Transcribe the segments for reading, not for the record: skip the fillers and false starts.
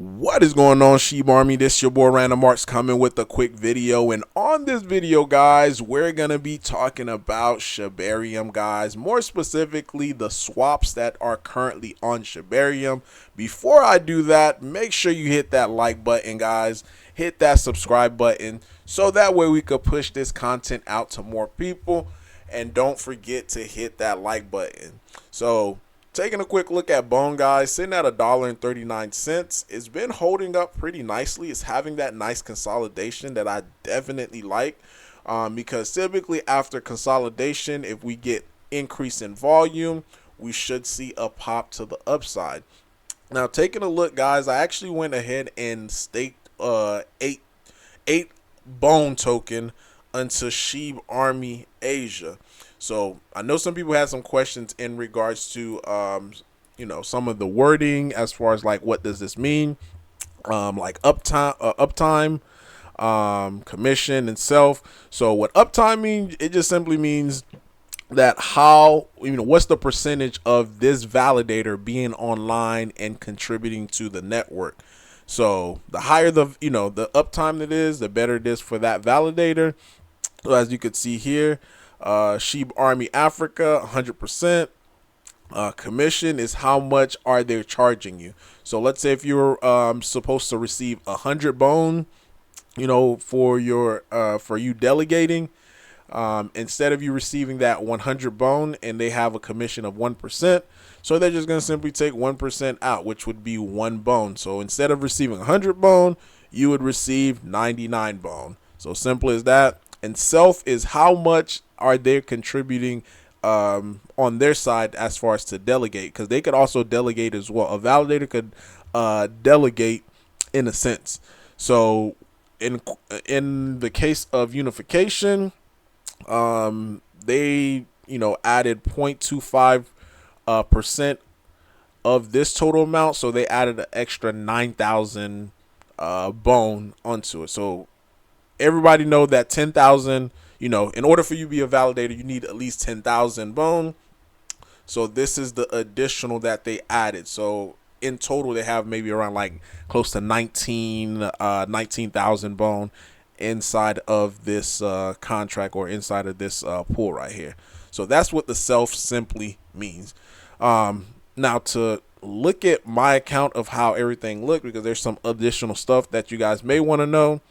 What is going on, Sheep Army? This your boy Random Arts coming with a quick video, and on this video, guys, we're gonna be talking about Shibarium, guys. More specifically, the swaps that are currently on Shibarium. Before I do that, make sure you hit that like button, guys. Hit that subscribe button so that way we could push this content out to more people. And don't forget to hit that like button. So, taking a quick look at Bone, guys, sitting at $1.39. It's been holding up pretty nicely. It's having that nice consolidation that I definitely like, because typically after consolidation, if we get increase in volume, we should see a pop to the upside. Now, taking a look, guys, I actually went ahead and staked eight Bone token unto Sheep Army Asia. So I know some people had some questions in regards to some of the wording as far as like what does this mean, like uptime, commission and self. So what uptime means, it just simply means that how, what's the percentage of this validator being online and contributing to the network. So the higher the the uptime it is, the better it is for that validator. So as you can see here, Sheep Army Africa, 100%. Commission is how much are they charging you. So let's say if you're supposed to receive 100 bone, for your for you delegating, instead of you receiving that 100 bone, and they have a commission of 1%, so they're just gonna simply take 1% out, which would be 1 bone. So instead of receiving 100 bone, you would receive 99 bone. So simple as that. And self is how much are they contributing on their side as far as to delegate, because they could also delegate as well. A validator could delegate in a sense. So in the case of unification, they added 0.25% of this total amount, so they added an extra 9,000 bone onto it. So everybody know that 10,000, in order for you to be a validator, you need at least 10,000 bone. So this is the additional that they added. So in total, they have maybe around like close to 19,000 bone inside of this contract, or inside of this pool right here. So that's what the self simply means. Now to look at my account of how everything looked, because there's some additional stuff that you guys may want to know.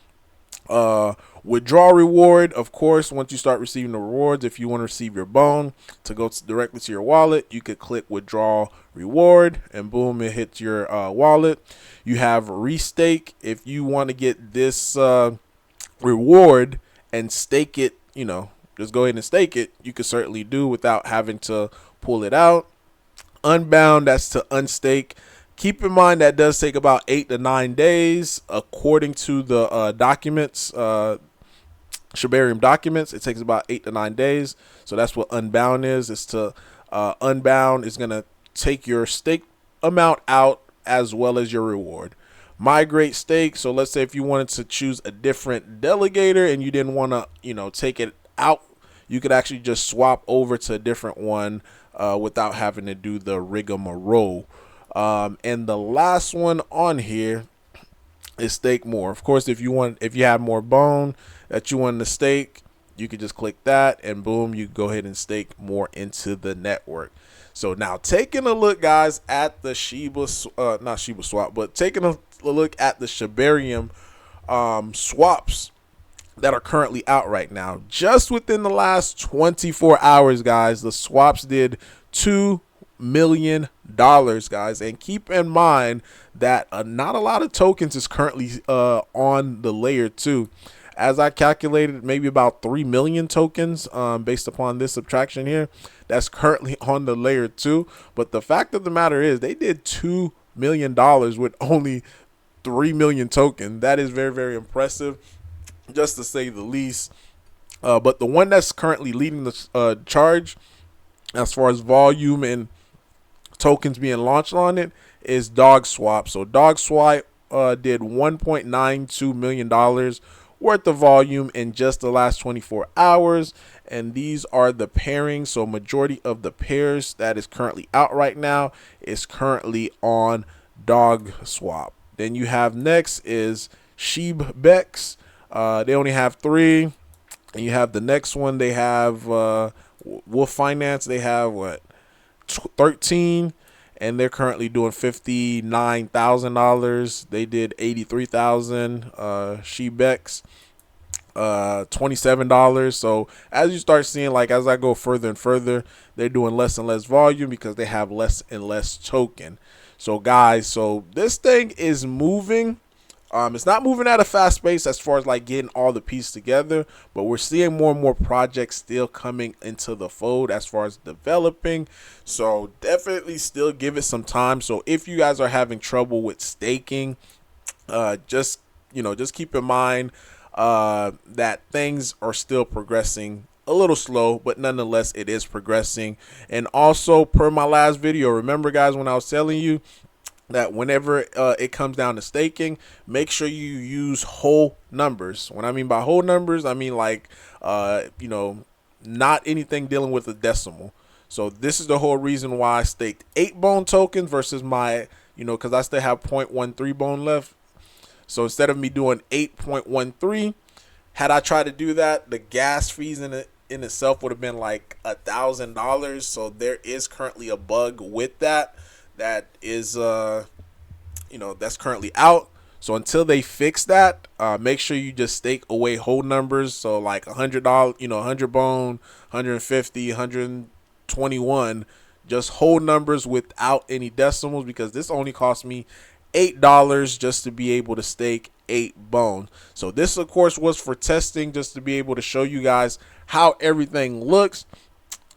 Withdraw reward, of course, once you start receiving the rewards, if you want to receive your bone to go directly to your wallet, you could click withdraw reward, and boom, it hits your wallet. You have restake. If you want to get this reward and stake it, just go ahead and stake it, you could certainly do without having to pull it out. Unbound, that's to unstake. Keep in mind that does take about 8 to 9 days according to the documents, Shibarium documents. It takes about 8 to 9 days. So that's what unbound is. It's to unbound is going to take your stake amount out as well as your reward. Migrate stake. So let's say if you wanted to choose a different delegator and you didn't want to, take it out, you could actually just swap over to a different one without having to do the rigmarole. And the last one on here is stake more. Of course, if you have more bone that you want to stake, you could just click that, and boom, you go ahead and stake more into the network. So now taking a look, guys, at the SHIBA, not SHIBA swap, but taking a look at the Shibarium swaps that are currently out right now. Just within the last 24 hours, guys, the swaps did $2 million, guys. And keep in mind that not a lot of tokens is currently on the layer 2. As I calculated, maybe about 3 million tokens based upon this subtraction here, that's currently on the layer 2. But the fact of the matter is they did $2 million with only 3 million tokens. That is very, very impressive, just to say the least. But the one that's currently leading the charge as far as volume and tokens being launched on it is Dog Swap. So Dog Swap did $1.92 million worth of volume in just the last 24 hours, and these are the pairings. So majority of the pairs that is currently out right now is currently on Dog Swap. Then you have next is SHIBA. They only have 3. And you have the next one. They have Wolf Finance. They have what, 13, and they're currently doing $59,000. They did 83,000. Shebex, $27. So as you start seeing, like as I go further and further, they're doing less and less volume because they have less and less token. So guys, so this thing is moving. It's not moving at a fast pace as far as like getting all the pieces together, but we're seeing more and more projects still coming into the fold as far as developing. So definitely still give it some time. So if you guys are having trouble with staking, just keep in mind that things are still progressing a little slow, but nonetheless it is progressing. And also, per my last video, remember guys, when I was telling you that whenever it comes down to staking, make sure you use whole numbers. When I mean by whole numbers, I mean like not anything dealing with a decimal. So this is the whole reason why I staked 8 bone tokens versus my, because I still have 0.13 bone left. So instead of me doing 8.13, had I tried to do that, the gas fees in itself would have been like $1,000. So there is currently a bug with that. That is that's currently out. So until they fix that, make sure you just stake away whole numbers. So like $100, 100 bone, 150, 121, just whole numbers without any decimals, because this only cost me $8 just to be able to stake 8 bone. So this of course was for testing, just to be able to show you guys how everything looks.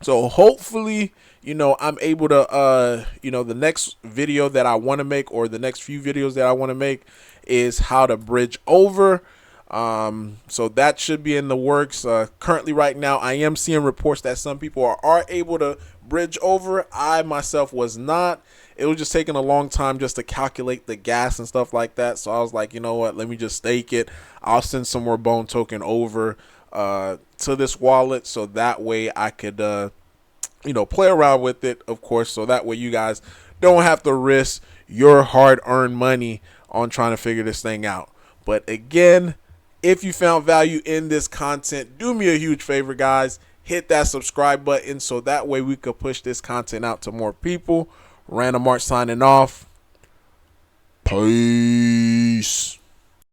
So hopefully, I'm able to, the next video that I want to make, or the next few videos that I want to make, is how to bridge over. So that should be in the works. Currently right now, I am seeing reports that some people are able to bridge over. I myself was not. It was just taking a long time just to calculate the gas and stuff like that. So I was like, you know what, let me just stake it. I'll send some more bone token over to this wallet, so that way I could play around with it, of course, so that way you guys don't have to risk your hard-earned money on trying to figure this thing out. But again, if you found value in this content, do me a huge favor, guys, hit that subscribe button so that way we could push this content out to more people. Random Art signing off. Peace.